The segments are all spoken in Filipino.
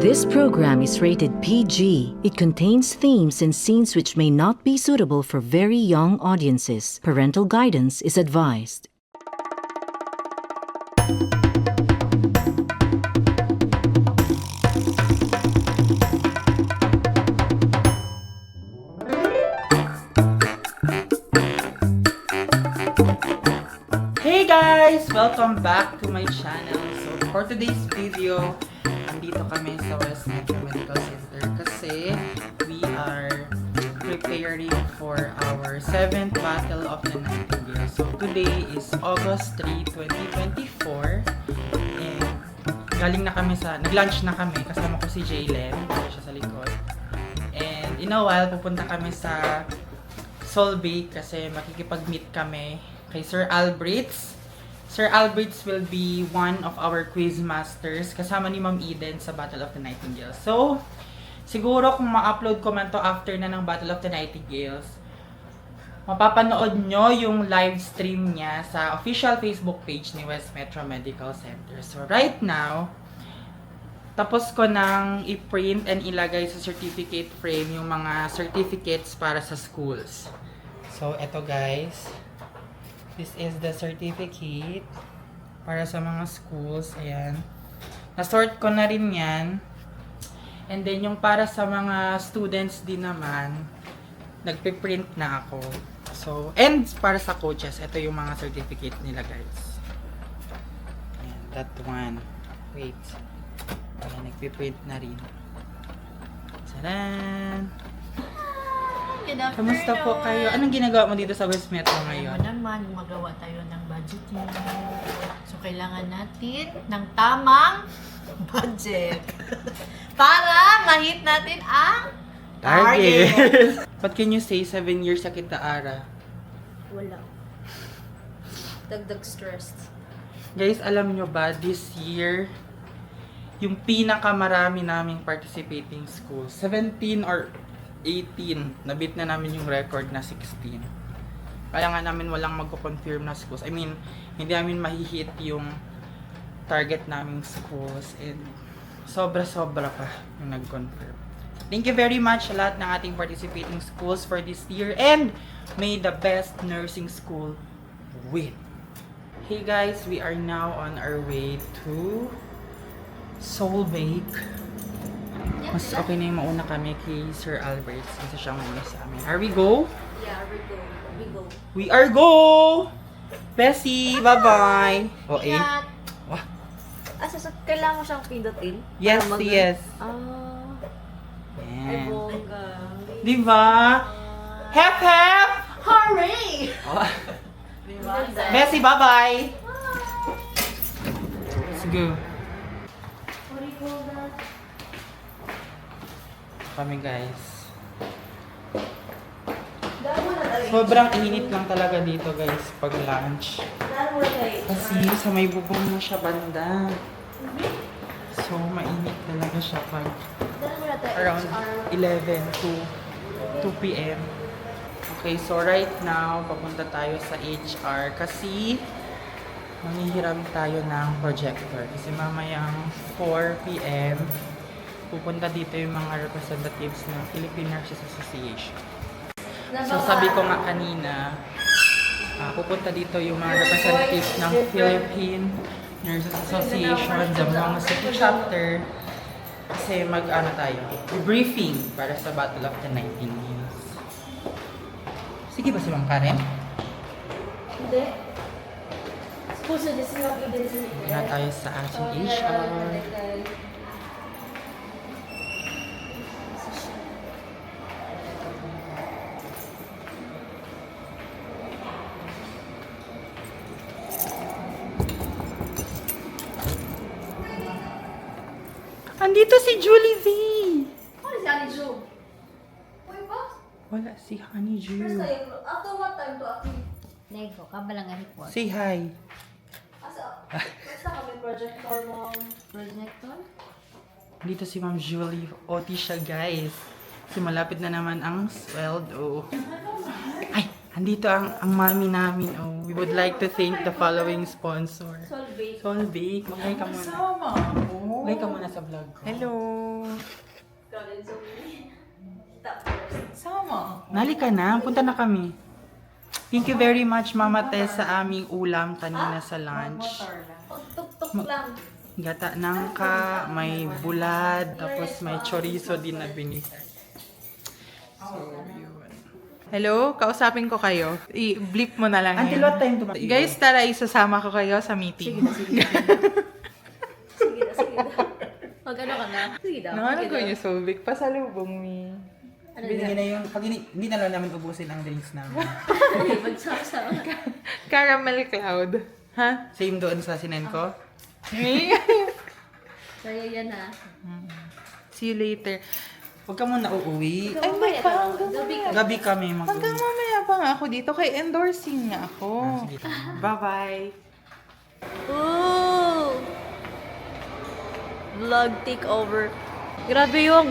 This program is rated PG. It contains themes and scenes which may not be suitable for very young audiences. Parental guidance is advised. Hey guys! Welcome back to my channel. So for today's video, andito kami sa West Metro Medical Center kasi we are preparing for our 7th Battle of the Nightingale. So today is August 3, 2024 and nag-lunch na kami. Kasama ko si Jaylen, siya sa likod. And in a while, pupunta kami sa Solbake kasi makikipag-meet kami kay Sir Albrits. Sir Albrits will be one of our quiz masters kasama ni Ma'am Eden sa Battle of the Nightingales. So, siguro kung ma-upload ko man to after na ng Battle of the Nightingales, mapapanood nyo yung live stream niya sa official Facebook page ni West Metro Medical Center. So, right now, tapos ko nang i-print and ilagay sa certificate frame yung mga certificates para sa schools. So, eto guys. This is the certificate para sa mga schools. Ayan. Na-sort ko na rin yan. And then, yung para sa mga students din naman, nagpiprint na ako. So, and para sa coaches, ito yung mga certificate nila, guys. Ayan, that one. Wait. Ayan, nagpiprint na rin. Taran! Kamusta po kayo? Anong ginagawa mo dito sa West Metro ngayon? Ano naman, magawa tayo ng budgeting. So, kailangan natin ng tamang budget para ma-hit natin ang target. What can you say? 7 years sa kita, Ara. Wala. Dagdag stress. Guys, alam nyo ba, this year, yung pinakamarami naming participating schools, 17 or 18, nabit na namin yung record na 16. Kaya nga namin walang magko-confirm na schools. I mean, hindi namin mahihit yung target naming schools and sobra-sobra pa yung nag-confirm. Thank you very much sa lahat ng ating participating schools for this year and may the best nursing school win. Hey guys, we are now on our way to Solbake. Mas okay na yung mauna kami kay Sir Alberts kasi siya muna sa amin. Are we go? Yeah, we go. We go. We are go! Bessie, bye-bye! O, Ingat! Wah. Kailangan mo siyang pindutin? Yes, Para yes. Ay, Yan. bongga. Diba? Hep, hep! Hooray! Oh. Diba? Bessie, bye-bye! Let's go. Kami guys. Sobrang init lang talaga dito guys pag lunch. Kasi sa may bubong na siya banda. So mainit talaga siya pag around 11 to 2 p.m. Okay, so right now papunta tayo sa HR kasi manghihiram tayo ng projector. Kasi mamayang 4 p.m. pupunta dito yung mga representatives ng Philippine Nurses Association. So sabi ko nga kanina, pupunta dito yung mga representatives ng Philippine Nurses Association, Zamboanga City Chapter, kasi tayo, briefing para sa Battle of the Nightingales. Sige ba si Ma'am Karen? Hindi. Puso, this is not good. Hindi na tayo sa ating HR. Andito si Julie V! Ano si Ani Ju? Uy ba? Wala si Honey Ju. After what time to actually? Nego, kabalang nga report. Say hi. Basta kami projector mo. Projector? Dito si Ma'am Julie. OT siya guys. Kasi malapit na naman ang sweldo. Ay! Andito ang mami namin. Oh, we would like to thank the following sponsor. Solbake. Solbake. Mag-hi ka muna. Mag-hi ka muna sa vlog ko. Hello! Sama. Nali ka na. Punta na kami. Thank you very much, Mama Tess, sa aming ulam kanina sa lunch. Tuk-tuk lang. Gata nangka, may bulad, tapos may chorizo din na binigay. So, yun. Hello, kausapin ko kayo. I-blip mo na lang Until yun. what time to Guys, tara, isasama ko kayo sa meeting. Sige na. Mag-ano ka na? Sige daw. Nangalan ko yung Solvic, pasalubong mi. Binigyan na yung, pag hindi na lang namin ubusin ang drinks namin. Magsama-sama. Caramel cloud. Ha? Same doon sa sinen ko. Sa'yo yan ha. See you later. Huwag ka muna uuwi. Ay, may pa. Gabi kami Hanggang mag-uwi. mamaya pa nga ako dito kay endorsing nga ako. Sige. Bye-bye. Ooh! Vlog takeover. Grabe yung,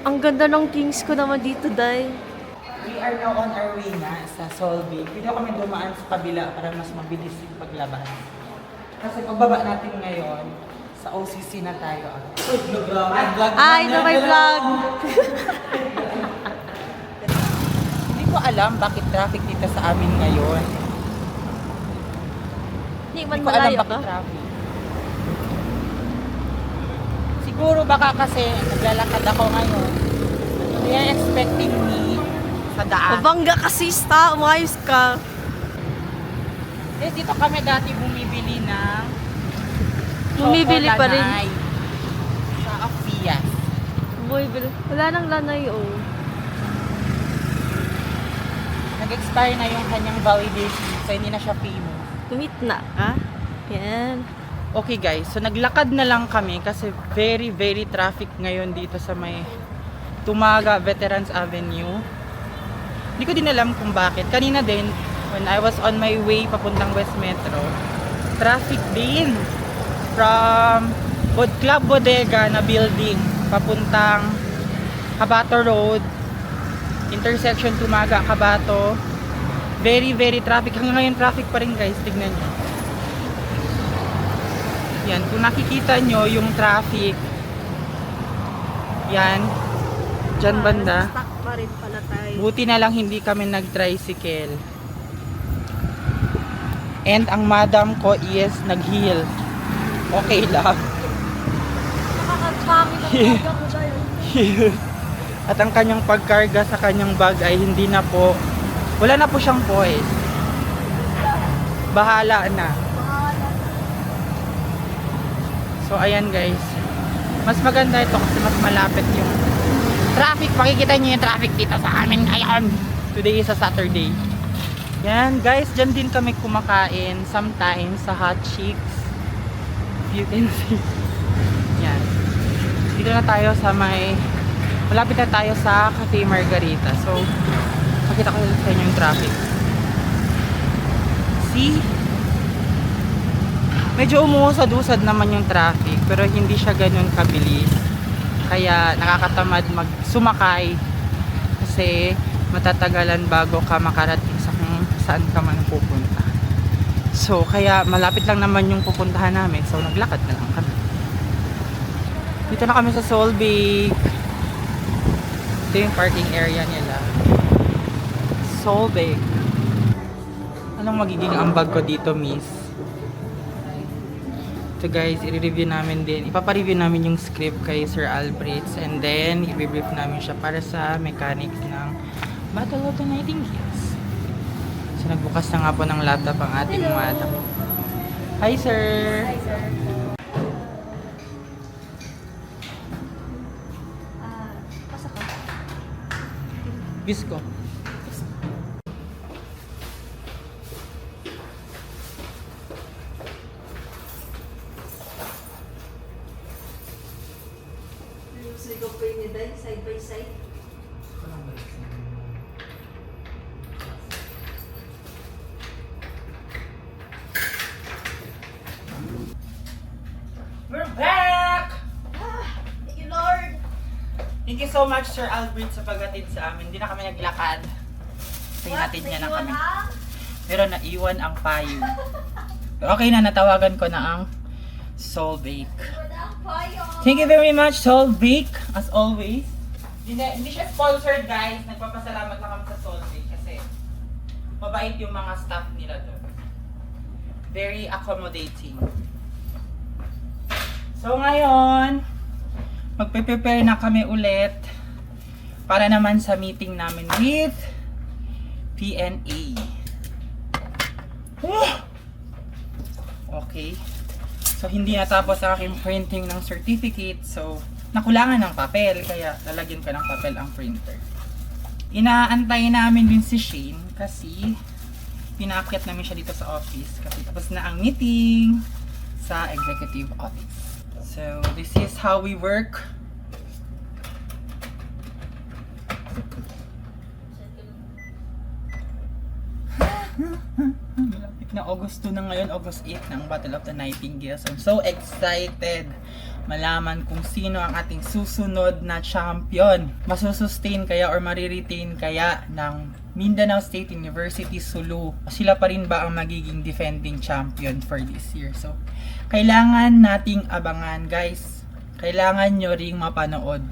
ang ganda ng things ko naman dito, Day. We are now on our way na sa Solvay. Pwede kami dumaan sa kabila para mas mabilis yung paglabas. Kasi pagbaba natin ngayon, sa OCC na tayo. Vlog Ito may vlog! Hindi ko alam bakit traffic dito sa amin ngayon. Hindi Hindi man ko alam malayo bakit ka. traffic. Siguro baka kasi naglalakad ako ngayon. They are expecting me sa daan. Mabangga ka, sista. Umayos ka. Yes, dito kami dati bumibili ng Bumibili pa rin. Choco Lanay sa Afias. Bumibili. Wala nang lanay, oh. Nag-expire na yung kanyang validation so hindi na siya famous. Tumit na ka. Yan. Okay guys, so naglakad na lang kami kasi very traffic ngayon dito sa may Tumaga Veterans Avenue. Hindi ko din alam kung bakit. Kanina din, when I was on my way papuntang West Metro, traffic din from Club Bodega na building papuntang Cabato Road, intersection Tumaga, Cabato. Very traffic. Hanggang ngayon traffic pa rin guys, tignan nyo. Yan, kung nakikita nyo yung traffic, yan, dyan banda. Stuck pa rin pala tayo. Buti na lang hindi kami nag-tricycle. And ang madam ko is nag-heel. Okay lang. Nakakapangit ang vlog ko tayo. At ang kanyang pagkarga sa kanyang bag ay hindi na po, wala na po siyang poise. Bahala na. So ayan guys, mas maganda ito kasi mas malapit yung traffic. Makikita niyo yung traffic dito sa amin ngayon. Today is a Saturday. Yan guys, dyan din kami kumakain sometimes sa Hot Chicks. You can see. Yan. Dito na tayo sa malapit na tayo sa Cafe Margarita. So, makita ko sa inyo yung traffic. See? Medyo umuusad-usad naman yung traffic pero hindi siya ganun kabilis. Kaya nakakatamad sumakay kasi matatagalan bago ka makarating sa kung saan ka man pupunta. So kaya malapit lang naman yung pupuntahan namin. So naglakad na lang kami. Dito na kami sa Solvay. Ito yung parking area nila. Solvay. Anong magiging ambag ko dito, miss? So guys, i-review namin din. Ipapareview namin yung script kay Sir Albrits and then i-brief namin siya para sa mechanics ng Battle of the Nightingales. So nagbukas na nga po ng laptop ang ating madam. Hi sir! Hi, sir. Pasok ka. Bisco. Sigaw pa yun, Day. Side by side. We're back! Thank you, Lord. Thank you so much Sir Albrits sa paghatid sa amin. Hindi na kami naglakad. Kasi natin niya na kami. Pero naiwan ang payo. Okay na, natawagan ko na ang Solvay. Thank you very much, Solvay, as always. Hindi siya sponsored, guys. Nagpapasalamat lang kami sa Solvay kasi mabait yung mga staff nila doon. Very accommodating. So ngayon, magpe-prepare na kami ulit para naman sa meeting namin with PNA. Okay. So hindi natapos ang aking printing ng certificate. So nakulangan ng papel, kaya lalagyan ko ng papel ang printer. Inaantay namin din si Shane kasi pinaakyat namin siya dito sa office kasi tapos na ang meeting sa executive office. So this is how we work. Malapit na August 2 na ngayon, August 8 ng Battle of the Nightingales. I'm so excited malaman kung sino ang ating susunod na champion. Masusustain kaya or mariretain kaya ng Mindanao State University Sulu. Sila pa rin ba ang magiging defending champion for this year? So, kailangan nating abangan, guys. Kailangan nyo ring mapanood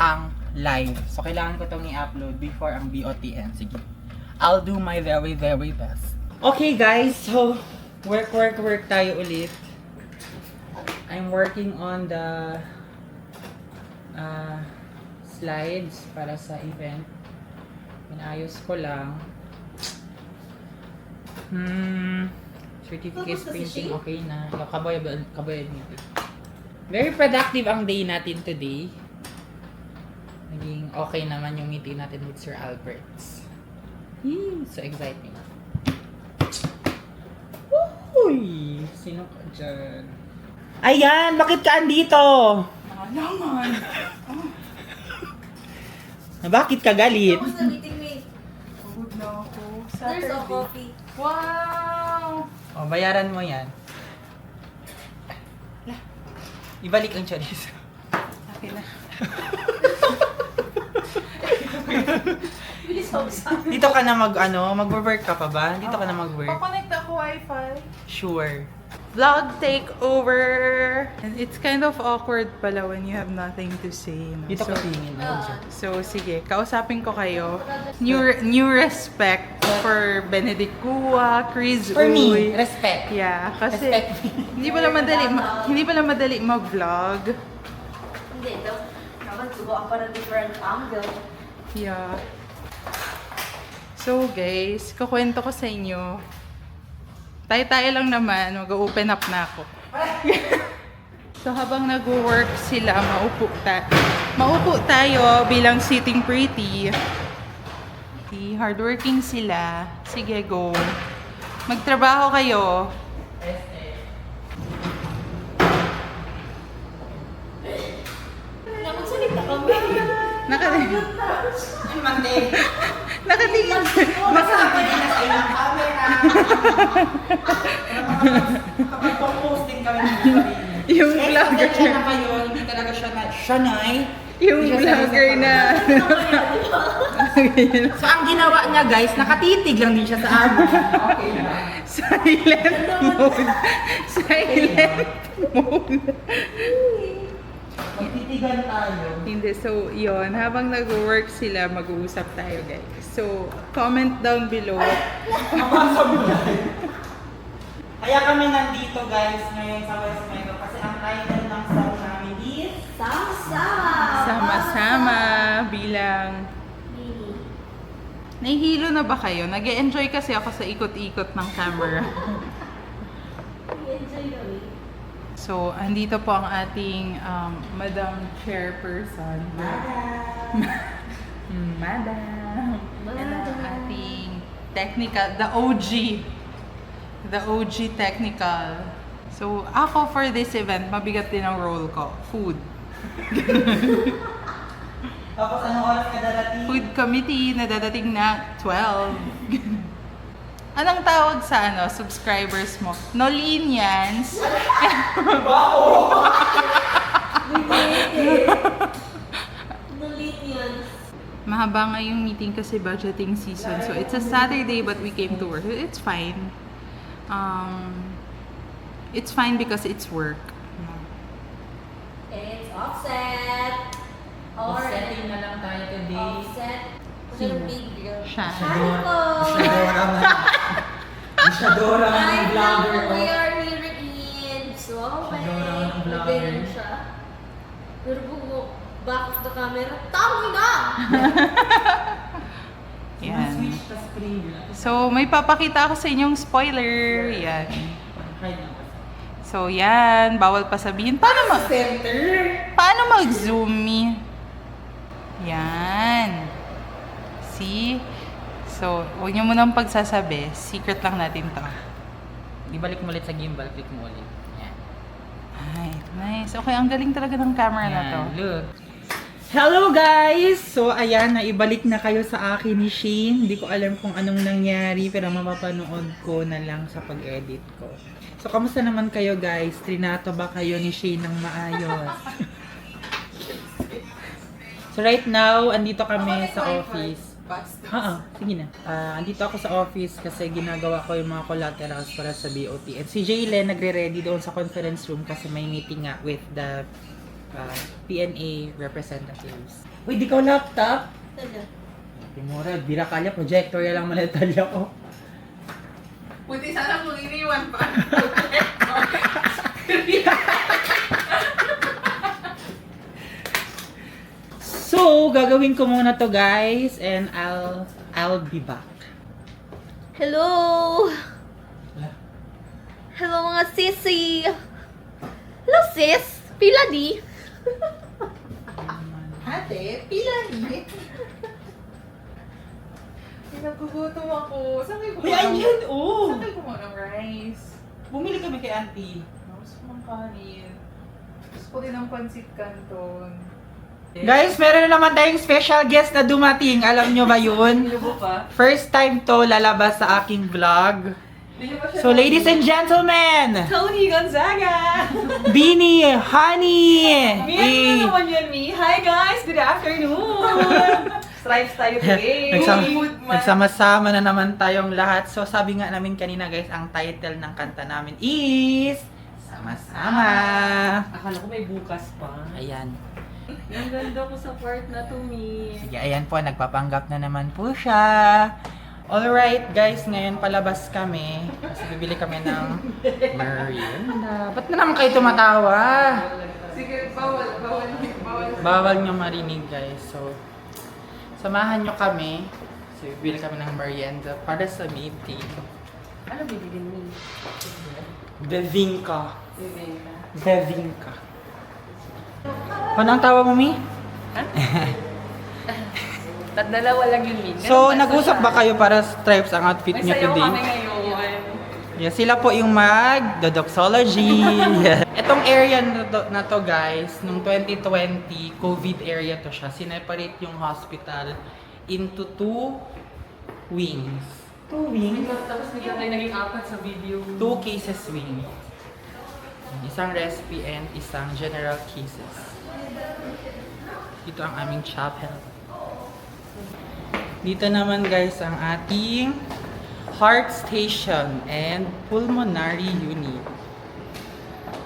ang live. So, kailangan ko itong i-upload before ang BOTN. Sige. I'll do my very, very best. Okay, guys. So, work tayo ulit. I'm working on the slides para sa event. Inayos ko lang. Certificate printing okay na. Kaboy meeting. Very productive ang day natin today. Naging okay naman yung meeting natin with Sir Alberts. So exciting. Uy! Sino ka dyan? Ayan! Bakit ka andito? Naman! Bakit ka galit? Tapos na meeting me. Pagod na ako. There's a coffee. Wow! O, bayaran mo yan. Ibalik ang chorizo. Okay na. Bilis ako sa Dito ka na mag-work ka pa ba? Dito ka na mag-work? Connect ako Wi-Fi. Sure. Vlog takeover. And it's kind of awkward pala when you have nothing to say. No? Dito ka tingin. So, sige. Kausapin ko kayo. New respect for Benedict Cua, Chris For me, Uy. respect. Yeah, kasi Respect me. hindi pala madali mag-vlog. Hindi, daw. Naman, subukan pa ng different angle. Yeah. So guys, kukwento ko sa inyo. Tayo-tayo lang naman, mag-open up na ako. So habang nag-work sila, maupo tayo bilang sitting pretty. Hardworking sila. Sige, go. Magtrabaho kayo. Magsalita kami. Nakatingin. Nakatingin. Masabi na sa ilang camera. Kapag posting kami ng sarili. Yung vlogger. Siya na kayo, hindi talaga siya na. Shanay. Yung vlogger na. So ang ginawa niya, guys, nakatitig lang din siya sa amin. Okay na. Silent mode. Silent mode. Magtitigan tayo. Hindi. So, yon habang nag-work sila, mag-uusap tayo, guys. So, comment down below. Mabasa mo yan. Kaya kami nandito, guys, ngayon sa West Metro kasi ang title ng song namin is Sama-sama. Sama-sama bilang... Nahihilo na ba kayo? Nag-e-enjoy kasi ako sa ikot-ikot ng camera. Enjoy kami. So, andito po ang ating Madam Chairperson. Madam. And ang ating technical, the OG. The OG technical. So, ako for this event, mabigat din ang role ko. Food. Tapos anong oras ka darating? Food committee na dadating na 12. Anong tawag sa subscribers mo? Nolinians. Nolinians. Mahaba nga yung meeting kasi budgeting season. So, it's a Saturday but we came to work. It's fine. It's fine because it's work. It's offset. Or Setting na lang Sino? Siya. Isadora Hi, ng vlogger. we are here in Suwaway. Nag-dinner siya. Pero kung back of the camera, tama na! Yan. So, may papakita ako sa inyong spoiler. Yan. So, yan. Bawal pa sabihin. Paano mag-zoom? Yan. See? So, huwag niyo munang pagsasabi. Secret lang natin to. Ibalik mo ulit sa gimbal, click mo ulit. Yan. Ay, nice. Okay, ang galing talaga ng camera na to. Yan, look. Hello guys! So ayan, naibalik na kayo sa akin ni Shane. Hindi ko alam kung anong nangyari pero mapapanood ko na lang sa pag-edit ko. So kamusta naman kayo guys? Trinato ba kayo ni Shane ng maayos? So right now, andito kami sa office. Sige na. Andito ako sa office kasi ginagawa ko yung mga collaterals para sa BOT. And si Jaylen nagre-ready doon sa conference room kasi may meeting nga with the PNA representatives. Uy, di ka laptop? Timura, bira kalya, projector yan lang manatalya ko. Puti sana kung iniwan pa. So, gagawin ko muna to guys and I'll be back. Hello! Hello mga sisi! Hello sis! Pila di? Ate, pila ni? Nagugutom ako. Saan kayo Uy, ayan! Oh! Saan kayo kumuha ng rice? Bumili kami kay auntie. Gusto ko ng kanin. Gusto ko din ng pancit canton. Guys, meron na naman tayong special guest na dumating. Alam nyo ba yun? First time to lalabas sa aking vlog. So, ladies and gentlemen, Tony Gonzaga! Beanie, Honey, yun, me. Hi guys! Good afternoon! Stripes tayo today. Nagsama-sama na naman tayong lahat. So, sabi nga namin kanina guys, ang title ng kanta namin is Sama-sama. Akala ko may bukas pa. Ayan. Ang ganda ko sa part na to, me. Sige, ayan po, nagpapanggap na naman po siya. Alright guys, ngayon palabas kami. Kasi bibili kami ng merienda. Ba't na naman kayo tumatawa? Sige, bawal. Bawal nyo marinig guys. So, samahan nyo kami. So, bibili kami ng merienda para sa meeting. Ano bibilin mo? Bevinka. Bevinka. Ano ang tawa mo, Mi? Dalawa lang yun, me. So, nag-usap ba kayo para stripes ang outfit May nyo sayaw today? kami ngayon. Yeah, sila po yung mag-dodoxology. Itong area na to guys, nung 2020, COVID area to siya. Sineparate yung hospital into 2 wings. 2 wings? Tapos bigla tayo naging apat sa video. 2 cases wing. Isang respi and isang general cases. Ito ang aming chapel. Dito naman guys ang ating heart station and pulmonary unit.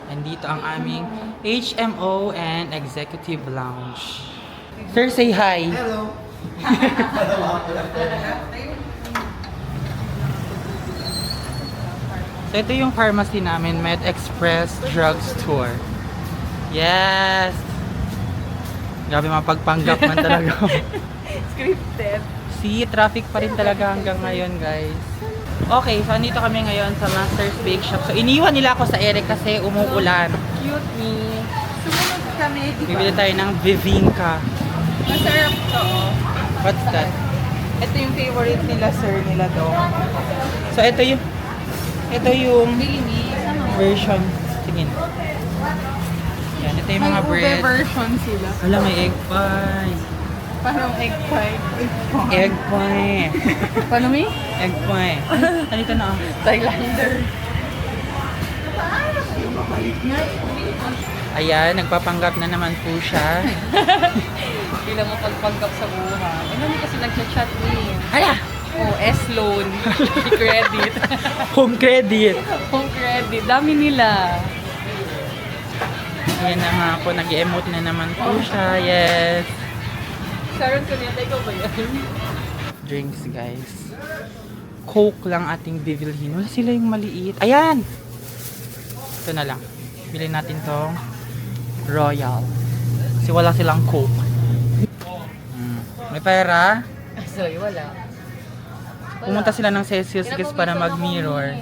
And dito ang aming HMO and executive lounge. Sir, say hi. Hello. So ito yung pharmacy namin, Med Express Drugstore. Yes! Grabe, mapagpanggap man talaga. Scripted. See, traffic pa rin talaga hanggang ngayon, guys. Okay, so andito kami ngayon sa Master's Bake Shop. So iniwan nila ako sa Eric kasi umuulan. Cute me. Sumunod kami, di ba? Bibili tayo ng Bevinka. Masarap to. What's that? Ito yung favorite nila, sir, nila to. So ito yung version. Tingin. Yan, ito yung mga bread. version sila. Alam, may egg pie. Parang egg pie. Egg pie. Paano mi? Egg pie. Halika na. Thailander. Ayan, nagpapanggap na naman po siya. Hindi lang mapagpanggap sa buhay. Eh, naman kasi nag-chat me. Hala! Oh, S-loan. Credit. Home credit. Home credit. Dami nila. Ayan na nga po, nag-emote na naman po siya. Yes. Sharon Cuneta, ikaw ba yan? drinks, guys. Coke lang ating bibilhin. Wala sila yung maliit. Ayan! Ito na lang. Bilhin natin tong Royal. Kasi wala silang Coke. May pera. Sorry, wala. Pumunta sila ng Cecil's guys para mag-mirror.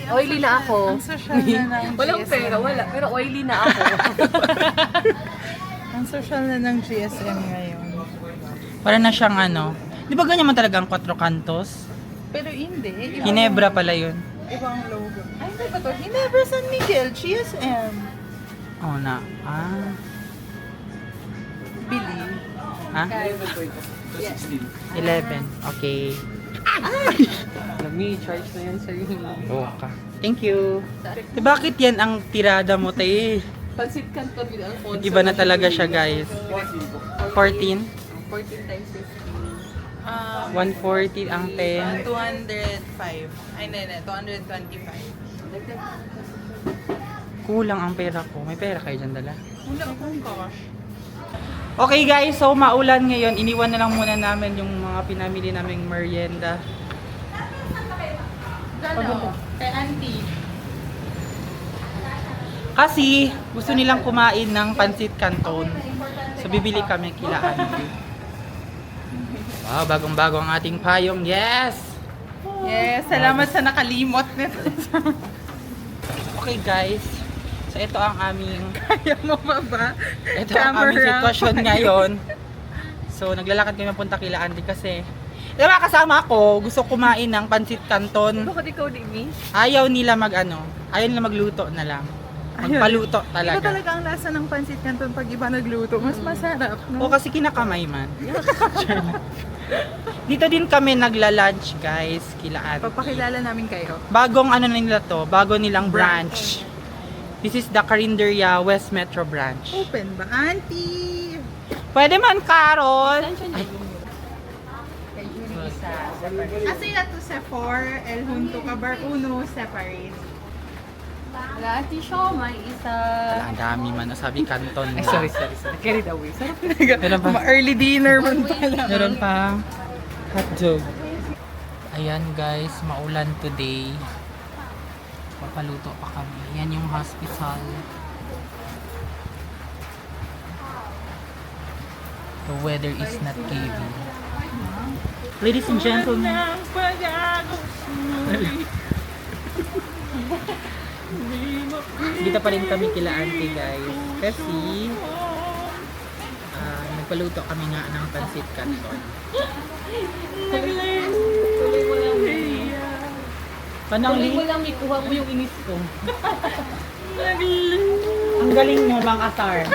Oily na ako. Ang social na ng Walang GSM. pera, wala. Pero oily na ako. Ang social na ng GSM ngayon. Para na siyang ano. Di ba ganyan man talaga ang 4 kantos? Pero hindi. Ibang, Ginebra pala yun. ibang logo. Ay, hindi ba to? Ginebra San Miguel, GSM. Oo na. Ah. Bili. Ha? 11. Okay. May charge na yan sa'yo. Oo ka. Thank you. Bakit yan ang tirada mo, te? Pansit Canton with Alfonso. Iba na talaga siya, guys. 14? 14 times 50. 140 ang 10. 205. Ay, hindi. 225. Kulang ang pera ko. May pera kayo dyan dala? Wala akong gosh. Okay guys, so maulan ngayon. Iniwan na lang muna namin yung mga pinamili naming merienda. Ano? Kay auntie. Kasi gusto nilang kumain ng pansit canton. So bibili kami kila auntie. Wow, bagong-bago ang ating payong. Yes! Yes, salamat sa nakalimot nito. Okay guys, so ito ang aming Kaya mo ba? ito ang aming sitwasyon ngayon. So naglalakad kami papunta kila auntie kasi diba kasama ko, gusto kumain ng pansit canton. Bakit ikaw, Dimi? Ayaw nila ayaw nila magluto na lang. Magpaluto Iba talaga. talaga ang lasa ng pansit canton pag iba nagluto. Mas masarap, O no? kasi kinakamay man. Dito din kami nagla-lunch guys, kila Ate. Papakilala namin kayo. Bagong ano na nila to, bago nilang branch. This is the Carinderia West Metro branch. Open ba? Auntie! Pwede man, Carol! Ay, Kasi to Sephora, El Junto, Cabar Uno, separate. Wala, Ate Shaw, may isa. ang dami man. Sabi canton na. Sorry. Carried away. Sarap Meron pa. Early dinner man pala. Meron pa hotdog. Ayan guys, maulan today. Papaluto pa kami. Yan yung hospital. The weather is not giving. Ladies and gentlemen. Dito pa rin kami kila auntie guys. Kasi nagpaluto kami nga ng pansit canton. Panang Tuloy mo lang, ikuha mo yung inis ko. Ang galing mo, Bang Asar.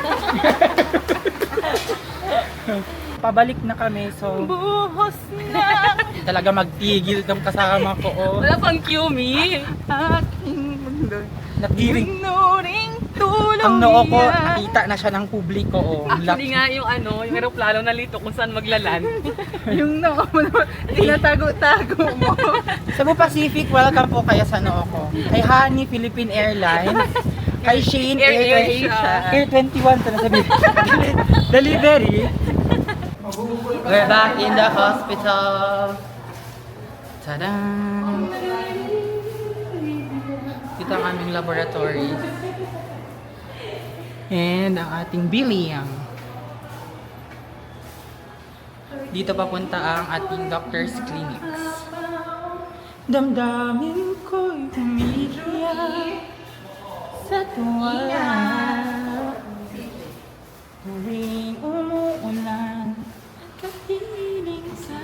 Pabalik na kami, so Buhos na talaga magtigil tong kasama ko. Oh. Wala pang cue me. aking mundo. Nagdiring. Ignoring tulong Ang noo ko, niya. nakita na siya ng publiko. Oh. Actually nga yung yung aeroplano nalito kung saan maglalan. Yung noo mo naman, tinatago-tago mo. Cebu Pacific, welcome po kayo sa noo ko. Kay Honey Philippine Airlines. Kay Shane Air Asia. Air 21 sa nasabi. Delivery. We're back in the hospital. Tada! Ito ang aming laboratory. And ang ating biliang. Dito papunta ang ating doctor's clinics. Damdamin ko'y umiiyak sa tuwa. Tuwing umuulan, kapiling sa...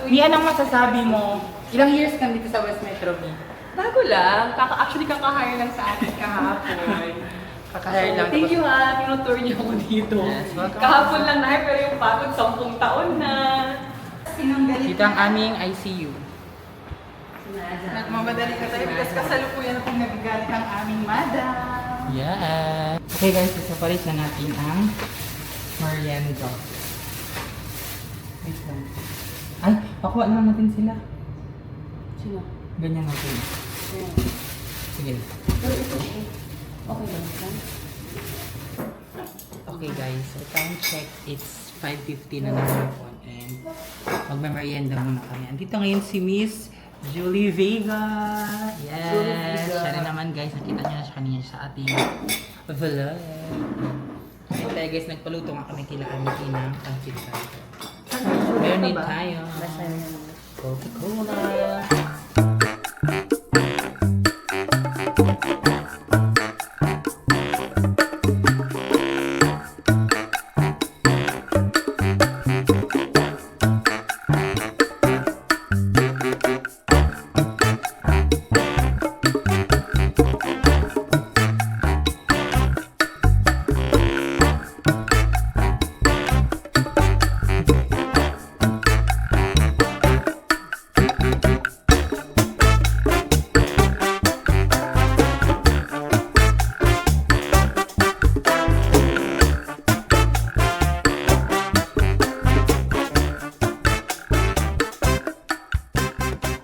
Mi, anong masasabi mo? Ilang years ka dito sa West Metro, Mi? Bago lang. Actually, kakahire lang sa atin kahapon. Kakahire lang. Thank you ha. Tinutour niyo ako dito. Yes, welcome. Kahapon lang na pero yung pagod 10 taon na. Dito ang aming ICU. Nagmamadali ka tayo kasi kasalukuyan akong nagagalit ang aming madam. Yeah. Okay guys, isapalit na natin ang merienda. Wait lang. Ay, pakuha na natin sila. Sino? Ganyan natin. Sige. Okay lang. Okay guys, so time check, it's 5:50 na ng hapon. And and magme-merienda muna kami. Andito ngayon si Miss Julie Vega. Yes! Siya na naman guys. Nakita niyo na siya kanina sa ating vlog. Ayun tayo guys, nagpaluto nga kami kila Amity ng pancit canton. Meron din tayo. Coca-Cola.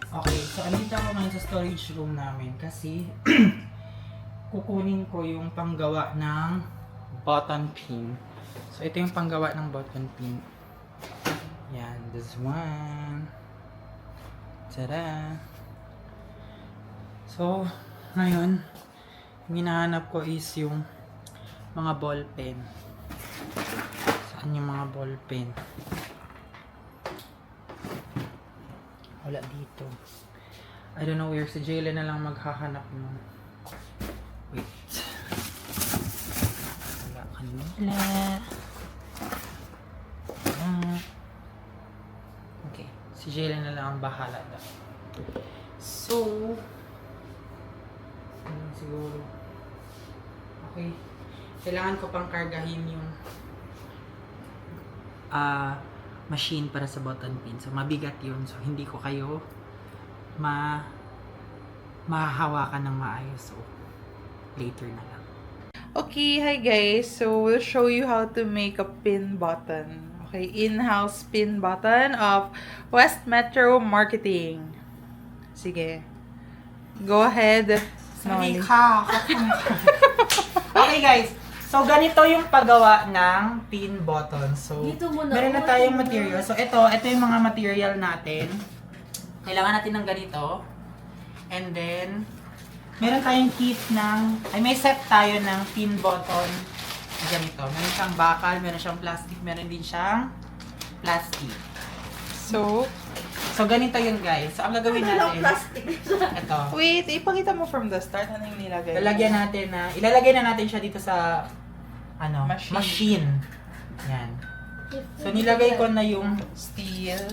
Okay, so andito ako ngayon sa storage room namin kasi kukunin ko yung panggawa ng button pin. So ito yung panggawa ng button pin. Yan, this one. Tada! So, ngayon, yung hinahanap ko is yung mga ball pen. Saan yung mga ball pen? Wala dito. I don't know where. Si Jayla na lang maghahanap nun. Wait. Wala kanila. Okay. Si Jayla na lang ang bahala daw. So, siguro. Okay. Kailangan ko pang kargahin yung machine para sa button pin. So, mabigat yun. So, hindi ko kayo mahahawakan ng maayos. So, later na lang. Okay, hi guys. So, we'll show you how to make a pin button. Okay, in-house pin button of West Metro Marketing. Sige. Go ahead. Sorry Noli. ka. Okay guys. So, ganito yung paggawa ng pin button. So, Dito muna. meron na tayong material. So, ito yung mga material natin. Kailangan natin ng ganito. And then, meron tayong kit may set tayo ng pin button. Ganito. Meron siyang bakal, meron siyang plastic, meron din siyang plastic. So, ganito yun guys. So, ang gagawin natin, ito. wait, ipakita mo from the start. Ano yung nilagay? Ilalagay na natin siya dito sa Machine. machine. Yan. So nilagay ko na yung Steel.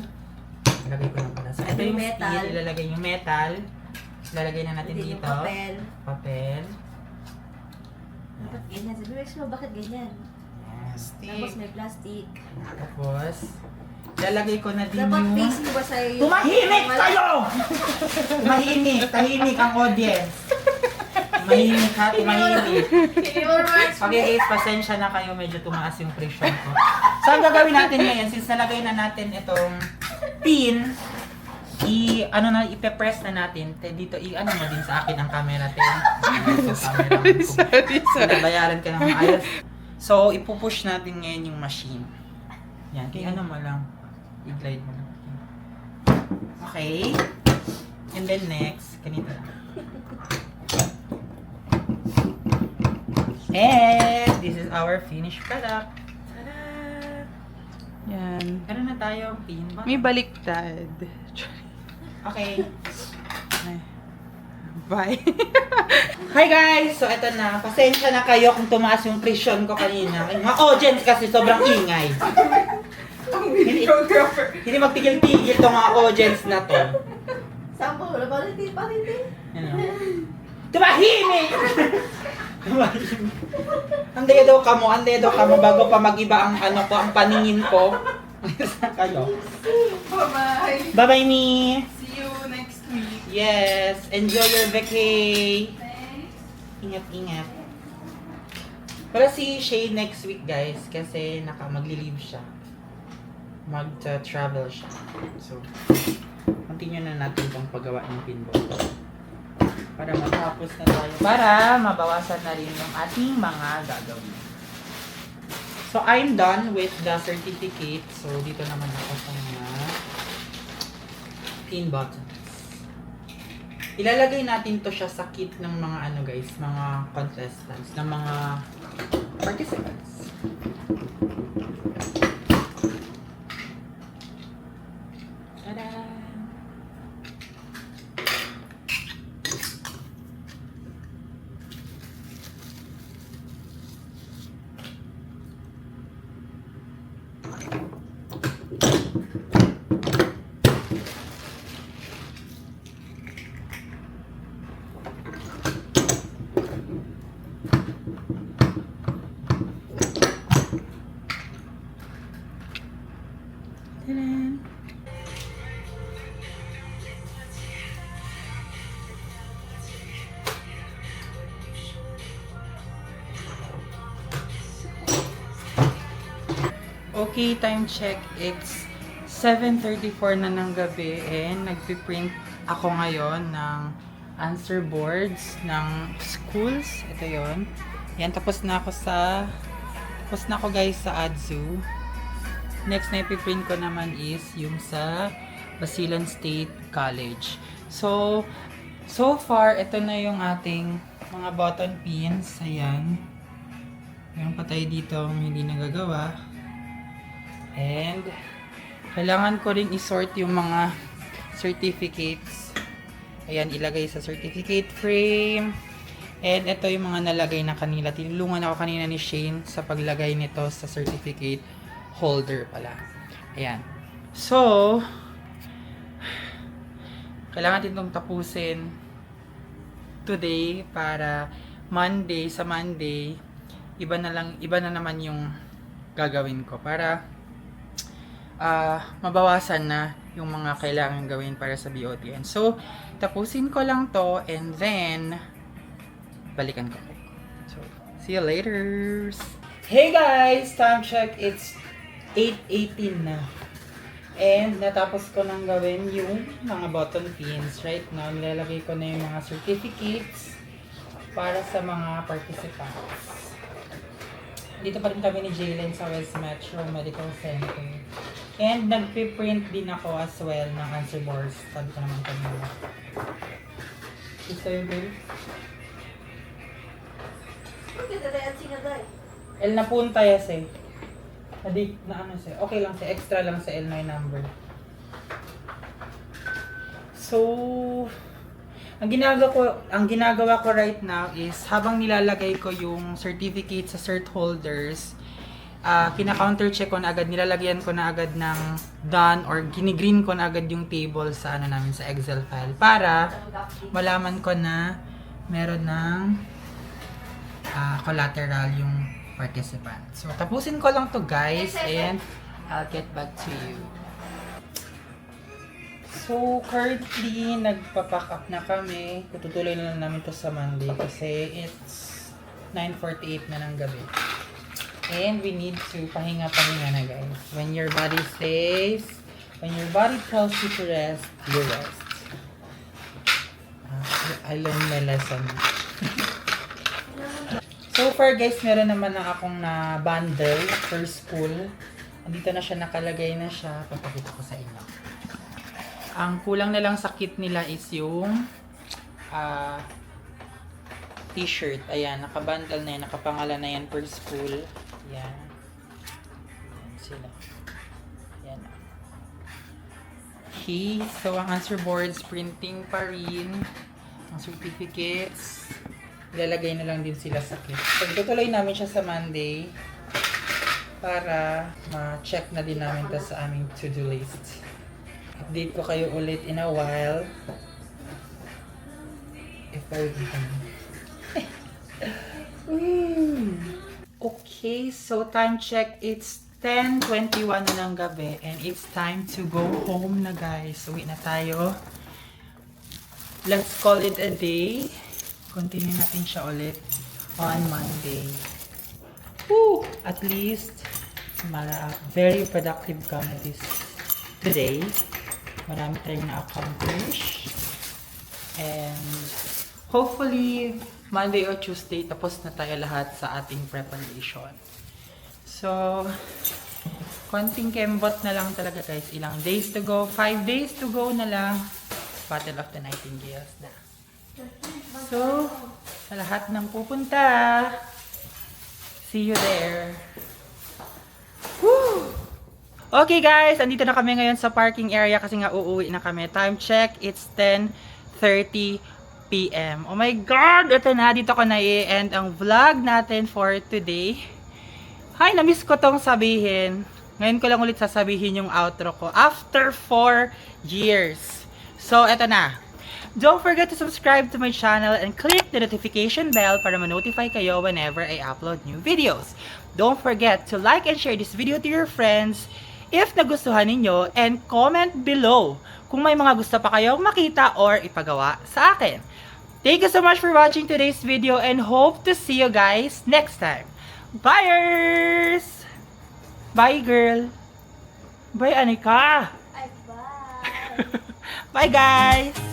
Ilagay ko na pala. So ito yung Metal. steel, ilalagay yung metal. Ilalagay na natin Hindi, yung dito. papel. Papel. Bakit ganyan? Sabi mo, bakit ganyan? Yan. Tapos Stick. may plastic. Tapos ilalagay ko na din Dapat yung facing ba sa'yo yung... Tumahimik kayo! Tahimik ang audience. Tumahimik ha, tumahimik. Okay guys, pasensya na kayo, medyo tumaas yung pressure ko. So ang gagawin natin ngayon, since nalagay na natin itong pin, ipe-press na natin. Dito, mo din sa akin ang camera, Sorry. Nabayaran ka ng maayos. So, ipupush natin ngayon yung machine. Yan, mo lang. I-glide mo lang. Okay. And then next, ganito lang. And this is our finished product. Tada! Yan. Meron na tayong pin. May baliktad. Okay. Bye. Hi guys! So eto na. Pasensya na kayo kung tumaas yung presyon ko kanina. Yung mga audience kasi sobrang ingay. Hindi magtigil-tigil tong mga audience na to. Sampo, palitin. Ano? Tumahimik! Tumahimik. Anday daw kamo bago pa mag-iba ang ang paningin ko. Kayo. Bye-bye. Bye-bye, me! See you next week. Yes! Enjoy your vacay! Ingat. Wala si Shay next week, guys, kasi mag-leave siya. Mag-travel siya. So, continue na natin itong paggawa ng pinball. Para matapos na tayo. Para mabawasan na rin yung ating mga gagawin. So, So, I'm done with the certificate. So, dito naman ako sa mga pin buttons. Ilalagay natin to siya sa kit ng mga ano guys, mga contestants, ng mga participants. Tada! Tadaan! Okay, time check. It's 7:34 na ng gabi and nagpiprint ako ngayon ng answer boards ng schools. Ito yon. Yan, tapos na ako guys sa ADSU. Next na ipiprint ko naman is yung sa Basilan State College. So far, ito na yung ating mga button pins. Ayan. Meron pa tayo dito hindi nagagawa. And kailangan ko rin isort yung mga certificates. Ayan, ilagay sa certificate frame. And ito yung mga nalagay na kanila. Tinulungan ako kanina ni Shane sa paglagay nito sa certificate holder pala. Ayan. So, kailangan din itong tapusin today para sa Monday, iba na naman yung gagawin ko para mabawasan na yung mga kailangan gawin para sa BOTN. So, tapusin ko lang to and then balikan ko. So, see you later! Hey guys! Time check! It's 8:18 na. And natapos ko nang gawin yung mga button pins. Right now, nilalagay ko na yung mga certificates para sa mga participants. Dito pa rin kami ni Jalen sa West Metro Medical Center. And nagpiprint din ako as well ng answer boards. Sabi ko naman kanina. Gusto yung babe? L na punta yas eh. Adik na ano siya. Okay lang siya. Extra lang sa L na yung number. So, ang ginagawa ko right now is habang nilalagay ko yung certificate sa cert holders, kina-counter check ko na agad, nilalagyan ko na agad ng done or ginigreen ko na agad yung table sa ano namin sa Excel file para malaman ko na meron ng collateral yung participant. So tapusin ko lang to guys and I'll get back to you. So currently nagpa-pack up na kami. Tutuloy na lang namin to sa Monday kasi it's 9:48 na ng gabi. And we need to pahinga na guys. When your body tells you to rest, you rest. I learned my lesson. So far guys, meron naman na akong na bundle for school. Andito na siya, nakalagay na siya. Papakita ko sa inyo. Ang kulang na lang sa kit nila is yung t-shirt. Ayan, nakabundle na yan, nakapangalan na yan per school. Yan. Yan sila. Yan. Okay, so ang answer boards, printing pa rin. Ang certificates, ilalagay na lang din sila sa kit. So, tutuloy namin siya sa Monday para ma-check na din namin ito sa aming to-do list. Update ko kayo ulit in a while. If I can. Okay, so time check. It's 10:21 na ng gabi and it's time to go home na guys. Uwi na tayo. Let's call it a day. Continue natin siya ulit on Monday. Woo! At least, very productive kami today. Marami tayong na-accomplish. And hopefully, Monday or Tuesday, tapos na tayo lahat sa ating preparation. So, konting kembot na lang talaga guys. Ilang days to go. 5 days to go na lang. Battle of the Nightingales na. So, sa lahat ng pupunta, see you there. Woo! Okay guys, andito na kami ngayon sa parking area kasi nga uuwi na kami. Time check, it's 10:30 p.m. Oh my God! Ito na, dito ko na i-end ang vlog natin for today. Hi, na-miss ko tong sabihin. Ngayon ko lang ulit sasabihin yung outro ko. After 4 years. So, eto na. Don't forget to subscribe to my channel and click the notification bell para ma-notify kayo whenever I upload new videos. Don't forget to like and share this video to your friends if nagustuhan ninyo, and comment below kung may mga gusto pa kayong makita or ipagawa sa akin. Thank you so much for watching today's video and hope to see you guys next time. Byeers! Bye girl! Bye Anika! Ay, bye! Bye guys!